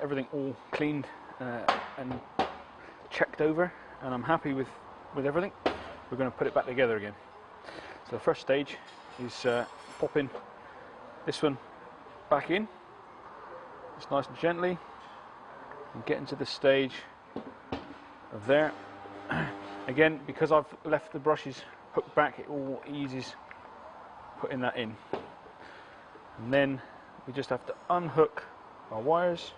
Everything all cleaned and checked over, and I'm happy with everything. We're going to put it back together again. So the first stage is popping this one back in, just nice and gently, and getting to the stage of there. Again, because I've left the brushes hooked back, it all eases putting that in. And then we just have to unhook our wires.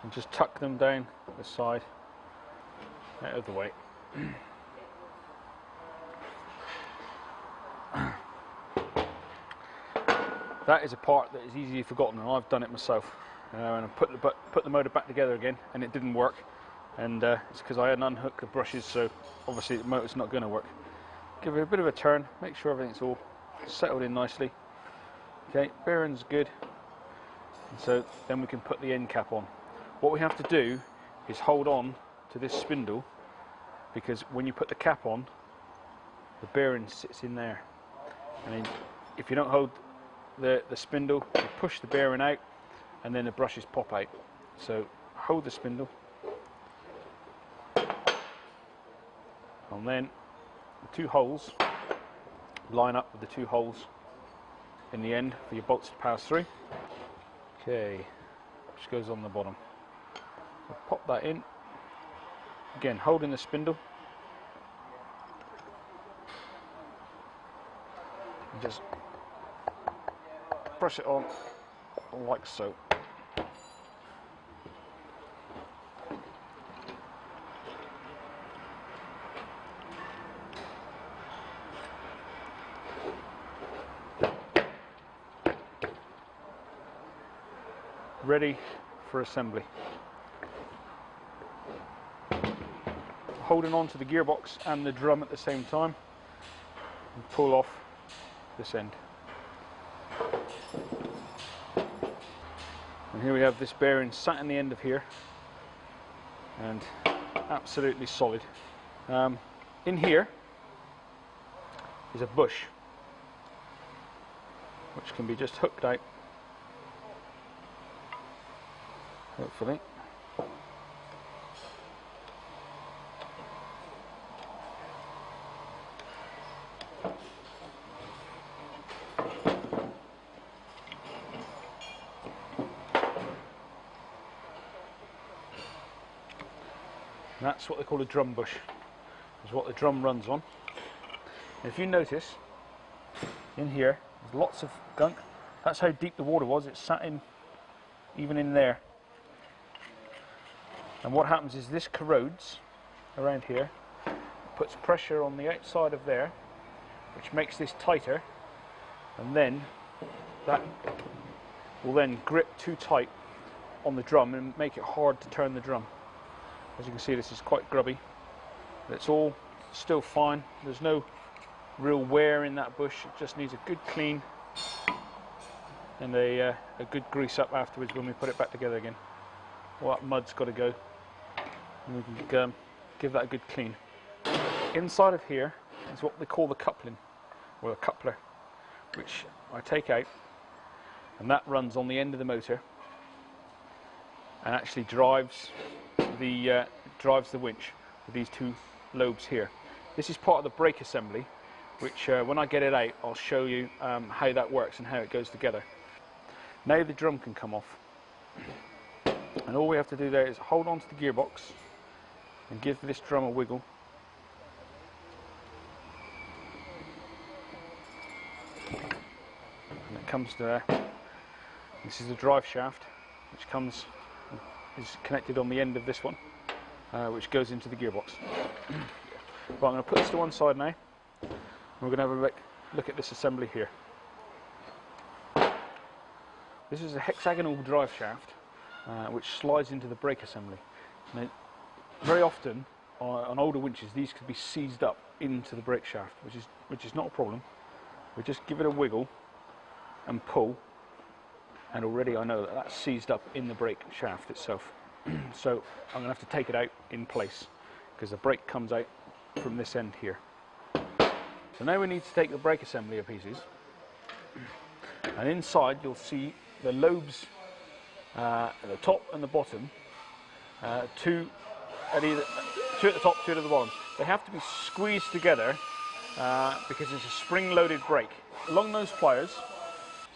And just tuck them down the side, out of the way. That is a part that is easily forgotten, and I've done it myself. And I put the motor back together again, and it didn't work. And it's because I hadn't unhooked the brushes, so obviously the motor's not going to work. Give it a bit of a turn, make sure everything's all settled in nicely. Okay, bearing's good. And so then we can put the end cap on. What we have to do is hold on to this spindle, because when you put the cap on, the bearing sits in there. And if you don't hold the spindle, you push the bearing out, and then the brushes pop out. So hold the spindle, and then the two holes line up with the two holes in the end for your bolts to pass through. Okay, which goes on the bottom. We'll pop that in, again holding the spindle, and just brush it on like so. Ready for assembly. Holding on to the gearbox and the drum at the same time, and pull off this end. And here we have this bearing sat in the end of here, and absolutely solid. In here is a bush, which can be just hooked out, hopefully. And that's what they call a drum bush. Is what the drum runs on. And if you notice, in here, there's lots of gunk. That's how deep the water was. It sat in, even in there. And what happens is this corrodes around here, puts pressure on the outside of there, which makes this tighter, and then that will then grip too tight on the drum and make it hard to turn the drum. As you can see, this is quite grubby, but it's all still fine. There's no real wear in that bush. It just needs a good clean and a good grease up afterwards when we put it back together again. All that mud's got to go, and we can give that a good clean. Inside of here is what they call the coupling, or the coupler, which I take out, and that runs on the end of the motor and actually drives the winch with these two lobes here. This is part of the brake assembly, which when I get it out, I'll show you how that works and how it goes together. Now the drum can come off, and all we have to do there is hold on to the gearbox and give this drum a wiggle. And it comes to there. This is the drive shaft, which is connected on the end of this one, which goes into the gearbox. Right, I'm going to put this to one side now. We're going to have a look at this assembly here. This is a hexagonal drive shaft, which slides into the brake assembly. Now, very often on older winches, these could be seized up into the brake shaft, which is not a problem. We just give it a wiggle and pull, and already I know that that's seized up in the brake shaft itself. So I'm going to have to take it out in place, because the brake comes out from this end here. So now we need to take the brake assembly to pieces, and inside you'll see the lobes at the top and the bottom, two at the top, two at the bottom. They have to be squeezed together because it's a spring-loaded brake. Long nose pliers,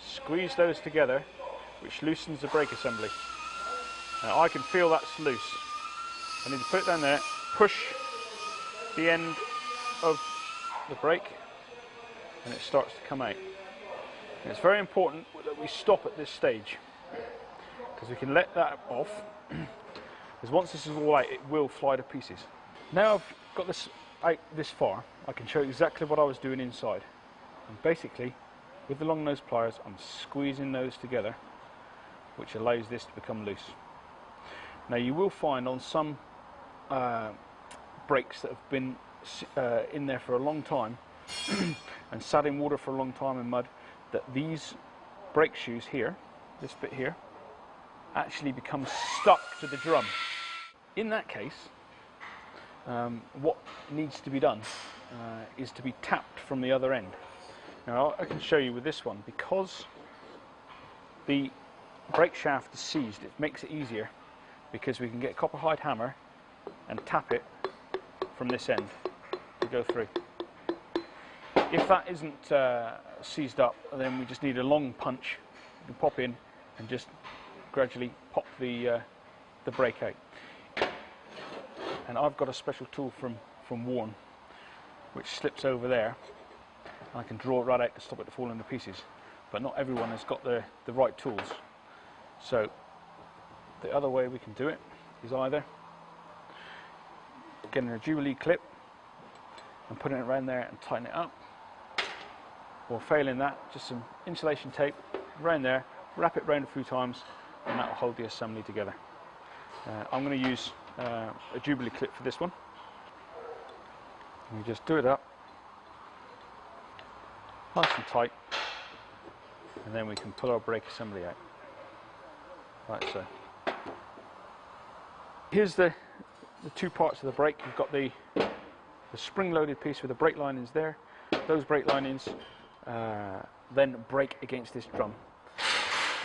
squeeze those together, which loosens the brake assembly. Now I can feel that's loose. I need to put it down there, push the end of the brake, and it starts to come out. And it's very important that we stop at this stage, because we can let that off, because once this is all out, it will fly to pieces. Now I've got this out this far, I can show you exactly what I was doing inside. And basically, with the long nose pliers, I'm squeezing those together, which allows this to become loose. Now you will find on some brakes that have been in there for a long time and sat in water for a long time in mud, that these brake shoes here, this bit here, actually become stuck to the drum. In that case, what needs to be done is to be tapped from the other end. Now I can show you with this one, because the brake shaft is seized, it makes it easier, because we can get a copper hide hammer and tap it from this end to go through. If that isn't seized up, then we just need a long punch. You can pop in and just gradually pop the brake out. And I've got a special tool from Warren, which slips over there. I can draw it right out to stop it falling to pieces. But not everyone has got the right tools. So the other way we can do it is either getting a Jubilee clip and putting it around there and tighten it up, or failing that, just some insulation tape around there, wrap it round a few times, and that will hold the assembly together. I'm going to use a Jubilee clip for this one. We just do it up nice and tight, and then we can pull our brake assembly out like so. Here's the two parts of the brake. You've got the spring-loaded piece with the brake linings there. Those brake linings then brake against this drum.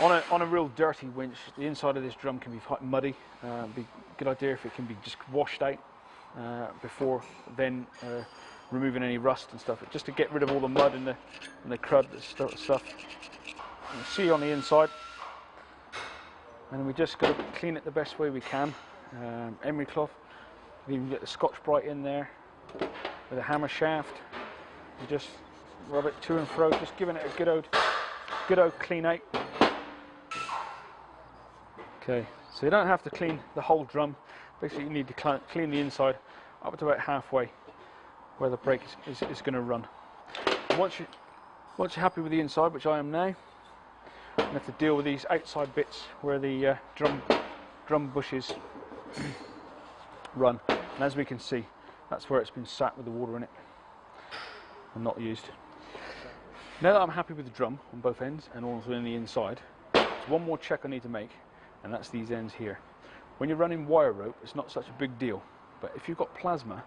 On a real dirty winch, the inside of this drum can be quite muddy. Be a good idea if it can be just washed out before then removing any rust and stuff, just to get rid of all the mud and the crud and stuff. You see on the inside, and we just got to clean it the best way we can. Emery cloth. You can get the Scotch Brite in there with a hammer shaft. You just rub it to and fro, just giving it a good old clean out. Okay, so you don't have to clean the whole drum. Basically, you need to clean the inside up to about halfway where the brake is going to run. Once you're happy with the inside, which I am now, you have to deal with these outside bits where the drum bushes run. And as we can see, that's where it's been sat with the water in it and not used. Now that I'm happy with the drum on both ends and also in the inside, there's one more check I need to make, and that's these ends here. When you're running wire rope, it's not such a big deal, but if you've got plasma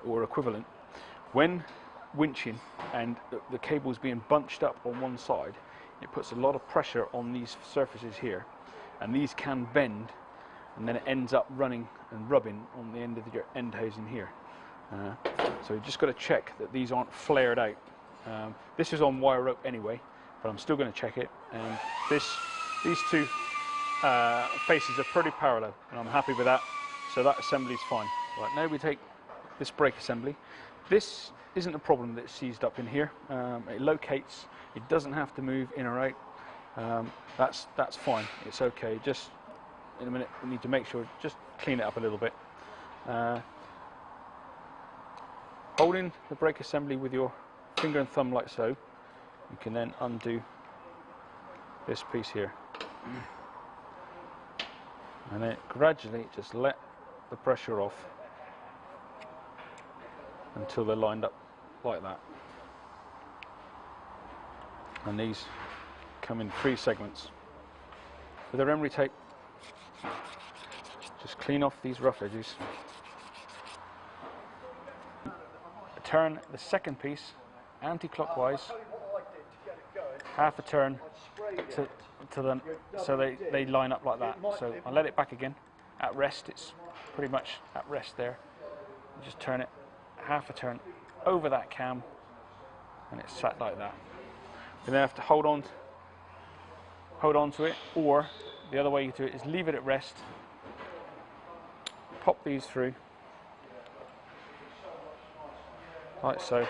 or equivalent, when winching and the cable's being bunched up on one side, it puts a lot of pressure on these surfaces here, and these can bend, and then it ends up running and rubbing on the end of your end housing here. So you just got to check that these aren't flared out. This is on wire rope anyway, but I'm still going to check it. And these two faces are pretty parallel, and I'm happy with that. So that assembly is fine. Right, now we take this brake assembly. This isn't a problem that it's seized up in here. It locates. It doesn't have to move in or out. That's fine. It's okay. Just in a minute, we need to make sure, just clean it up a little bit. Holding the brake assembly with your finger and thumb like so, you can then undo this piece here. And then gradually just let the pressure off until they're lined up like that. And these come in 3 segments. With our emery tape, just clean off these rough edges. turn the second piece anti-clockwise, half a turn to them, so they line up like that. So I'll let it back again. At rest, it's pretty much at rest there. You just turn it half a turn over that cam, and it's sat like that. You then have to hold on to it, or the other way you do it is leave it at rest, pop these through like so,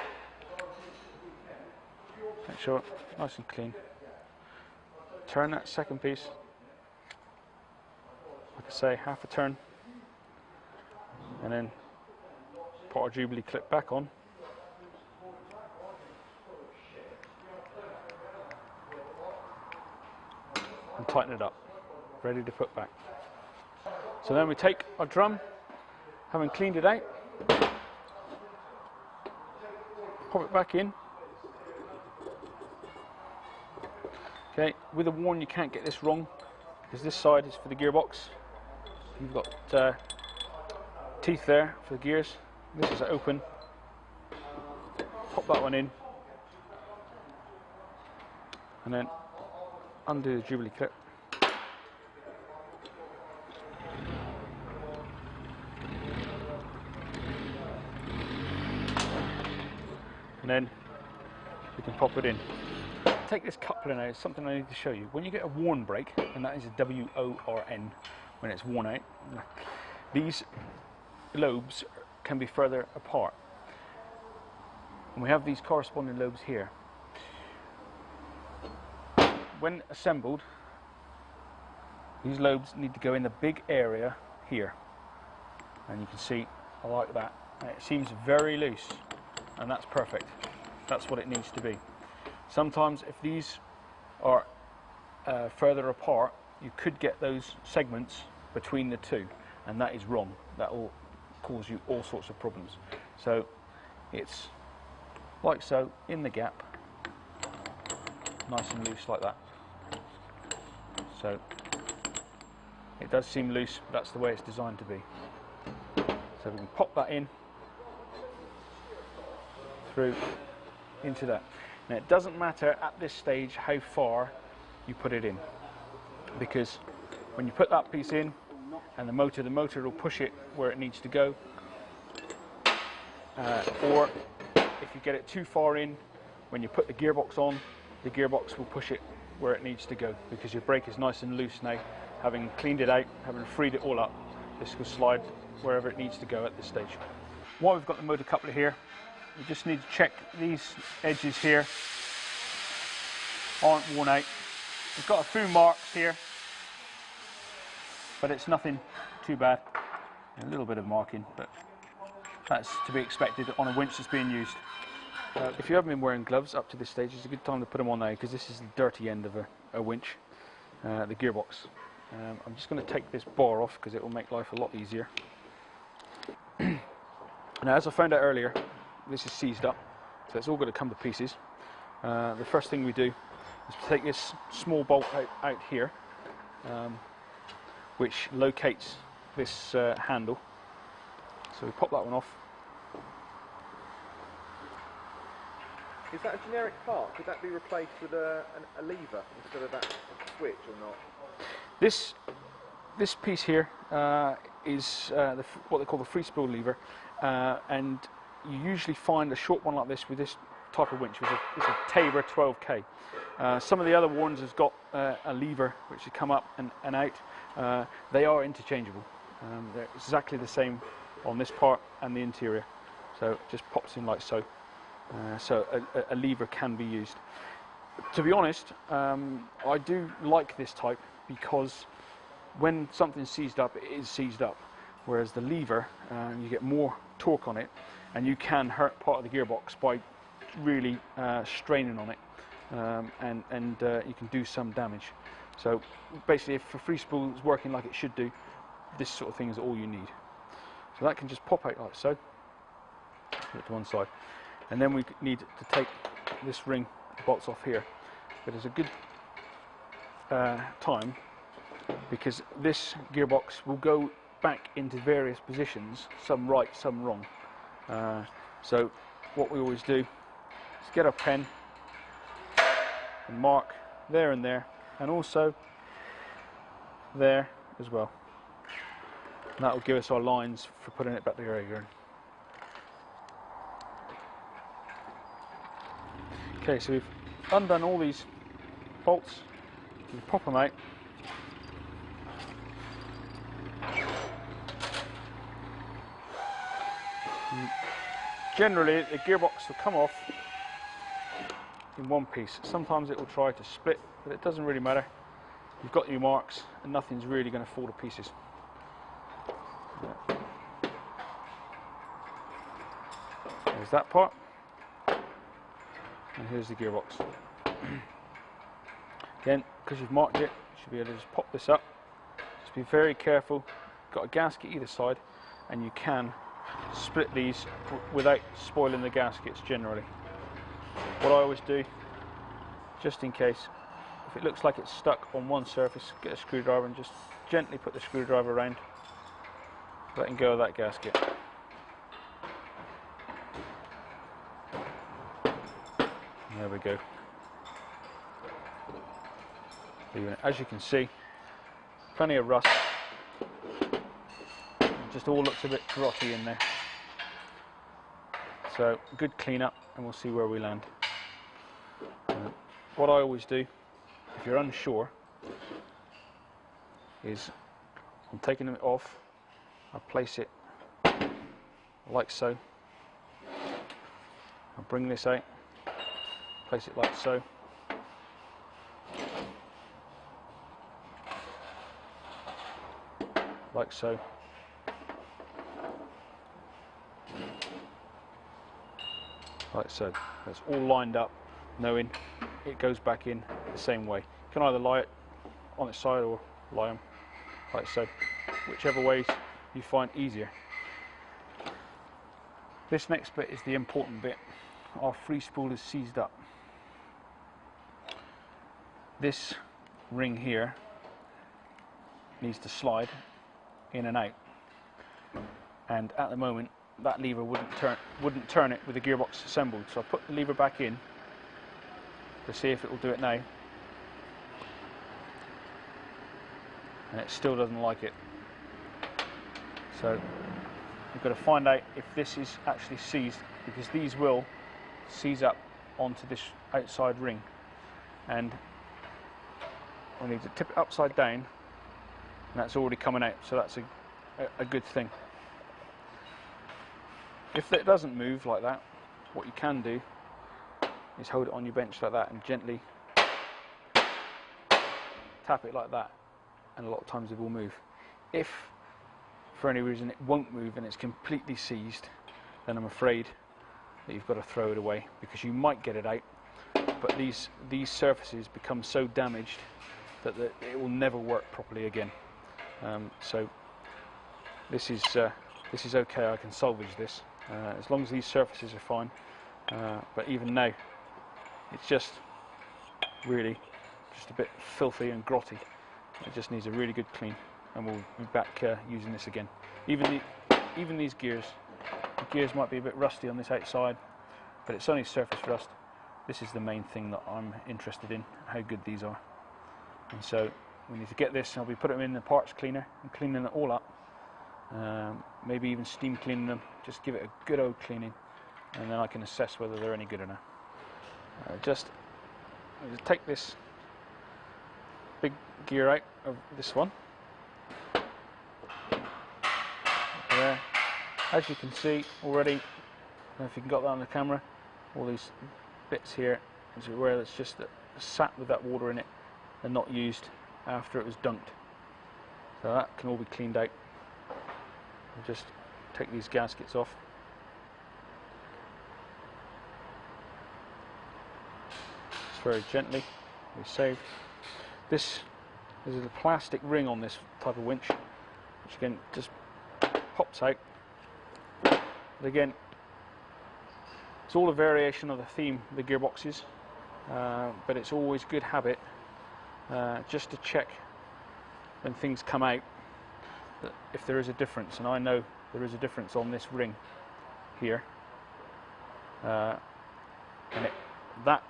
make sure it's nice and clean. Turn that second piece, like I say, half a turn, and then put our Jubilee clip back on. And tighten it up, ready to put back. So then we take our drum, having cleaned it out, pop it back in. Okay, with a warn, you can't get this wrong, because this side is for the gearbox. You've got teeth there for the gears. This is open. Pop that one in, and then undo the Jubilee clip. And then we can pop it in. Take this coupler now, it's something I need to show you. When you get a worn brake, and that is a W-O-R-N, when it's worn out, these lobes can be further apart. And we have these corresponding lobes here. When assembled, these lobes need to go in the big area here. And you can see, I like that. It seems very loose, and that's perfect. That's what it needs to be. Sometimes if these are further apart, you could get those segments between the two, and that is wrong. That will cause you all sorts of problems. So it's like so, in the gap, nice and loose like that. So it does seem loose, but that's the way it's designed to be. So we can pop that in through into that. Now it doesn't matter at this stage how far you put it in, because when you put that piece in and the motor will push it where it needs to go, or if you get it too far in, when you put the gearbox on, the gearbox will push it where it needs to go, because your brake is nice and loose now. Having cleaned it out, having freed it all up, this will slide wherever it needs to go at this stage. While we've got the motor coupler here, we just need to check these edges here aren't worn out. It's got a few marks here, but it's nothing too bad. A little bit of marking, but that's to be expected on a winch that's being used. If you haven't been wearing gloves up to this stage, it's a good time to put them on now, because this is the dirty end of a winch, the gearbox. I'm just going to take this bar off because it will make life a lot easier. Now, as I found out earlier, this is seized up, so it's all going to come to pieces. The first thing we do is to take this small bolt out here, which locates this handle. So we pop that one off. Is that a generic part? Could that be replaced with a lever instead of that switch or not? This piece here is what they call the free spool lever, and you usually find a short one like this with this type of winch. It's a Tabor 12K. Some of the other ones has got a lever which you come up and out. They are interchangeable. They're exactly the same on this part and the interior. So it just pops in like so. So a lever can be used. To be honest, I do like this type, because when something's seized up, it is seized up. Whereas the lever, you get more torque on it, and you can hurt part of the gearbox by really straining on it, and you can do some damage. So basically, if a free spool is working like it should do, this sort of thing is all you need. So that can just pop out like so, put it to one side. And then we need to take this ring, bolts off here. But it's a good time, because this gearbox will go back into various positions, some right, some wrong. So what we always do is get our pen and mark there and there, and also there as well. And that will give us our lines for putting it back together again. Okay, so we've undone all these bolts, we pop them out. And generally the gearbox will come off in one piece. Sometimes it will try to split, but it doesn't really matter. You've got your marks and nothing's really going to fall to pieces. There's that part, and here's the gearbox. Again, because you've marked it, you should be able to just pop this up. Just be very careful. Got a gasket either side, and you can split these without spoiling the gaskets generally. What I always do, just in case, if it looks like it's stuck on one surface, get a screwdriver and just gently put the screwdriver around, letting go of that gasket. There we go. As you can see, plenty of rust. It just all looks a bit grotty in there. So good clean up, and we'll see where we land. What I always do, if you're unsure, is I'm taking it off, I place it like so. I'll bring this out, place it like so. Like so. Like so. That's all lined up, knowing it goes back in the same way. You can either lie it on its side or lie them like so, whichever ways you find easier. This next bit is the important bit. Our free spool is seized up. This ring here needs to slide in and out, and at the moment that lever wouldn't turn it with the gearbox assembled, so I put the lever back in to see if it will do it now, and it still doesn't like it. So we've got to find out if this is actually seized, because these will seize up onto this outside ring, and we need to tip it upside down, and that's already coming out, so that's a good thing. If it doesn't move like that, what you can do is hold it on your bench like that and gently tap it like that, and a lot of times it will move. If for any reason it won't move and it's completely seized, then I'm afraid that you've got to throw it away, because you might get it out, but these surfaces become so damaged that it will never work properly again. So this is okay. I can salvage this as long as these surfaces are fine. But even now, it's just really just a bit filthy and grotty. It just needs a really good clean, and we'll be back using this again. Even these gears, the gears might be a bit rusty on this outside, but it's only surface rust. This is the main thing that I'm interested in, how good these are. And so we need to get this, and I'll be putting them in the parts cleaner and cleaning it all up. Maybe even steam cleaning them, just give it a good old cleaning, and then I can assess whether they're any good or not. Just take this big gear out of this one. There. As you can see already, I don't know if you can get that on the camera, all these bits here is where it's just sat with that water in it and not used after it was dunked. So that can all be cleaned out. I'll just take these gaskets off. Just very gently, we save. This is a plastic ring on this type of winch, which again just pops out. But again, it's all a variation of the theme of the gearboxes, but it's always good habit just to check when things come out that if there is a difference, and I know there is a difference on this ring here. and that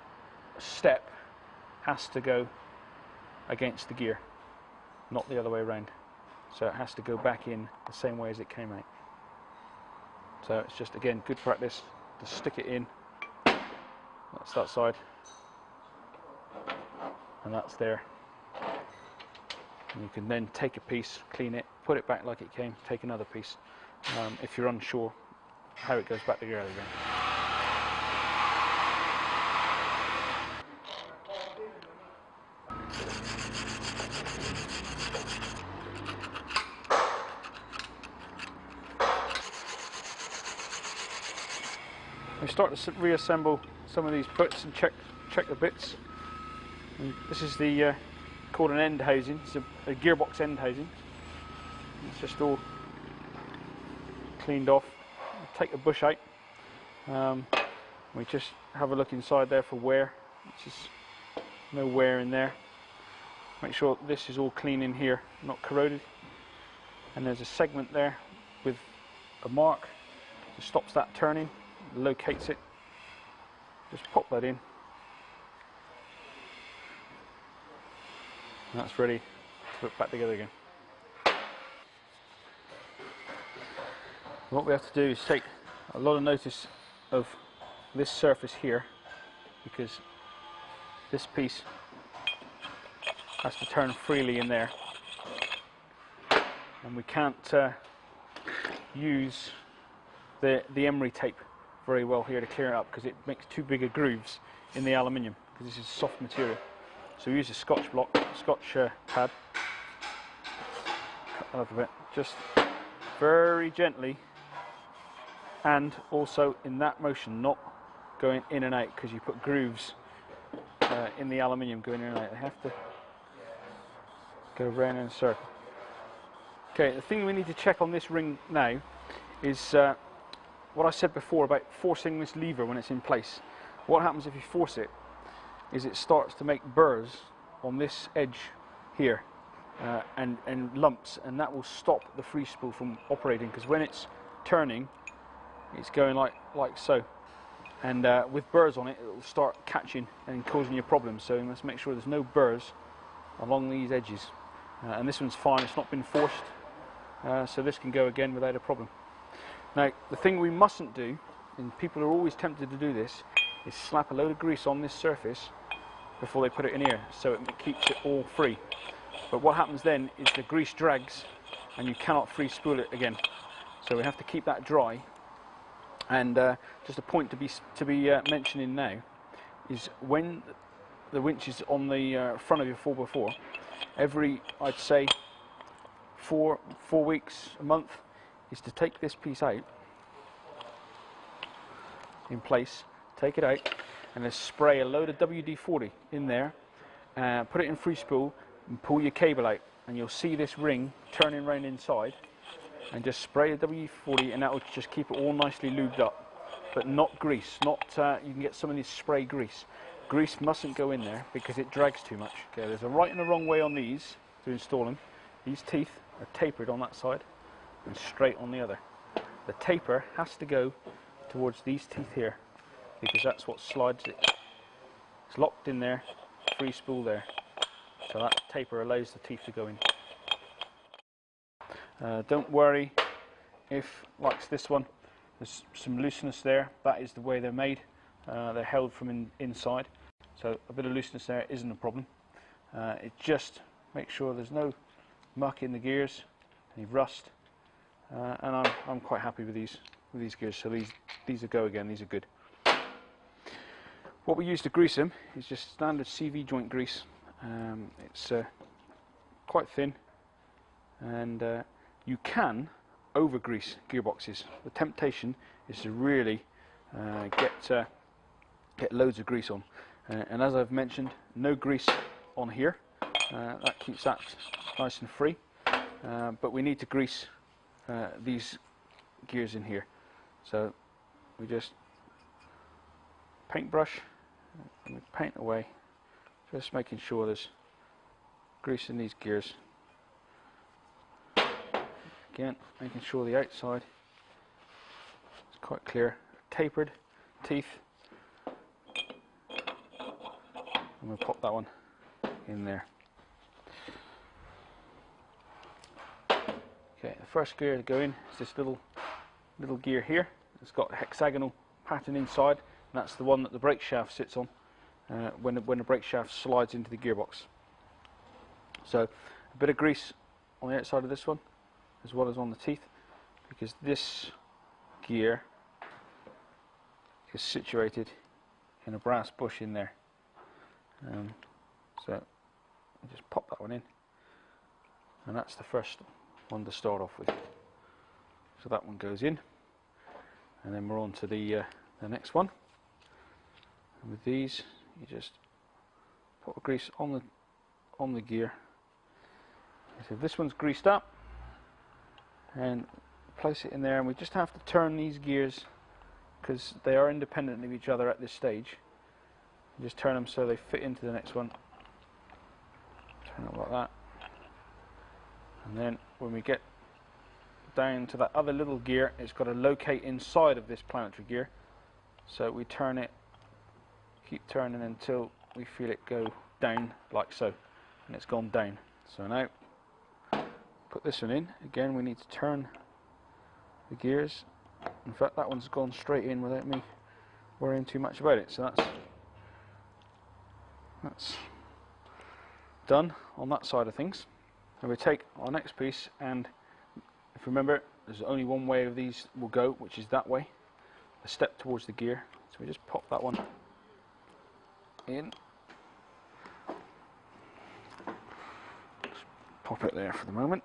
step has to go against the gear, not the other way around. So it has to go back in the same way as it came out. So it's just, again, good practice to stick it in. That's that side, and that's there. And you can then take a piece, clean it, put it back like it came, take another piece, if you're unsure how it goes back together again. We start to reassemble some of these bits and check the bits. And this is the called an end housing. It's a gearbox end housing. It's just all cleaned off. Take the bush out. We just have a look inside there for wear. It's just no wear in there. Make sure this is all clean in here, not corroded. And there's a segment there with a mark that stops that turning, locates it. Just pop that in. And that's ready to put back together again. What we have to do is take a lot of notice of this surface here, because this piece has to turn freely in there, and we can't use the emery tape very well here to clear it up, because it makes too big of grooves in the aluminium, because this is soft material. So we use a Scotch pad. Cut that up a bit, just very gently, and also in that motion, not going in and out, because you put grooves in the aluminium going in and out. They have to go round in a circle. Okay, the thing we need to check on this ring now is what I said before about forcing this lever when it's in place. What happens if you force it is it starts to make burrs on this edge here and lumps, and that will stop the free spool from operating, because when it's turning it's going like so, and with burrs on it, it will start catching and causing you problems. So you must make sure there's no burrs along these edges, and this one's fine, it's not been forced, so this can go again without a problem. Now the thing we mustn't do, and people are always tempted to do this, is slap a load of grease on this surface before they put it in here, so it keeps it all free. But what happens then is the grease drags and you cannot free spool it again. So we have to keep that dry. And just a point to be mentioning now is when the winch is on the front of your 4x4, every, I'd say, 4 weeks, a month, is to take this piece out in place, take it out, and then spray a load of WD-40 in there, put it in free spool, and pull your cable out, and you'll see this ring turning round inside, and just spray the WD-40, and that will just keep it all nicely lubed up, but not grease. Not you can get some of this spray grease. Grease mustn't go in there because it drags too much. Okay, there's a right and a wrong way on these to install them. These teeth are tapered on that side and straight on the other. The taper has to go towards these teeth here, because that's what slides it. It's locked in there, free spool there, so that taper allows the teeth to go in. Don't worry if, like this one, there's some looseness there. That is the way they're made. They're held from inside, so a bit of looseness there isn't a problem. It just makes sure there's no muck in the gears, any rust, and I'm quite happy with these gears. So these are go again. These are good. What we use to grease them is just standard CV joint grease. It's quite thin, and you can over grease gearboxes. The temptation is to really get loads of grease on, and as I've mentioned, no grease on here. That keeps that nice and free, but we need to grease these gears in here. So we just paintbrush and we paint away, just making sure there's grease in these gears. Again, making sure the outside is quite clear, tapered, teeth, and we'll pop that one in there. Okay, the first gear to go in is this little gear here. It's got a hexagonal pattern inside, and that's the one that the brake shaft sits on when the brake shaft slides into the gearbox. So a bit of grease on the outside of this one as well as on the teeth, because this gear is situated in a brass bush in there. So I'll just pop that one in, and that's the first one to start off with. So that one goes in, and then we're on to the next one. And with these, you just put the grease on the gear. So this one's greased up, and place it in there, and we just have to turn these gears because they are independent of each other at this stage. Just turn them so they fit into the next one. Turn it like that, and then when we get down to that other little gear, it's got to locate inside of this planetary gear. So we turn it, keep turning until we feel it go down like so, and it's gone down. So now put this one in. Again, we need to turn the gears. In fact, that one's gone straight in without me worrying too much about it. So that's done on that side of things. And we take our next piece, and if you remember, there's only one way of these will go, which is that way, a step towards the gear. So we just pop that one in. Just pop it there for the moment.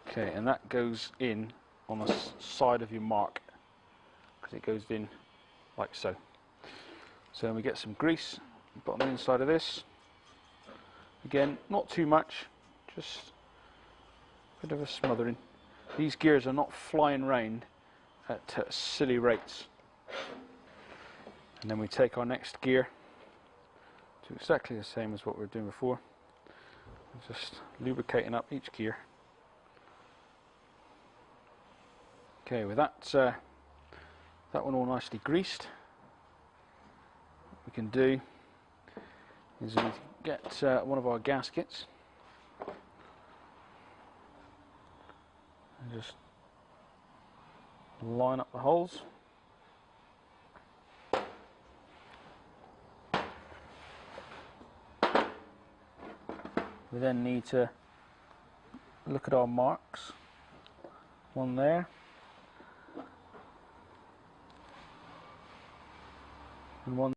Okay, and that goes in on the side of your mark, because it goes in like so. So we get some grease, put on the inside of this. Again, not too much, just a bit of a smothering. These gears are not flying round at silly rates. And then we take our next gear, do exactly the same as what we were doing before. Just lubricating up each gear. Okay, with that one all nicely greased, what we can do is we get one of our gaskets and just line up the holes. We then need to look at our marks. One there, and one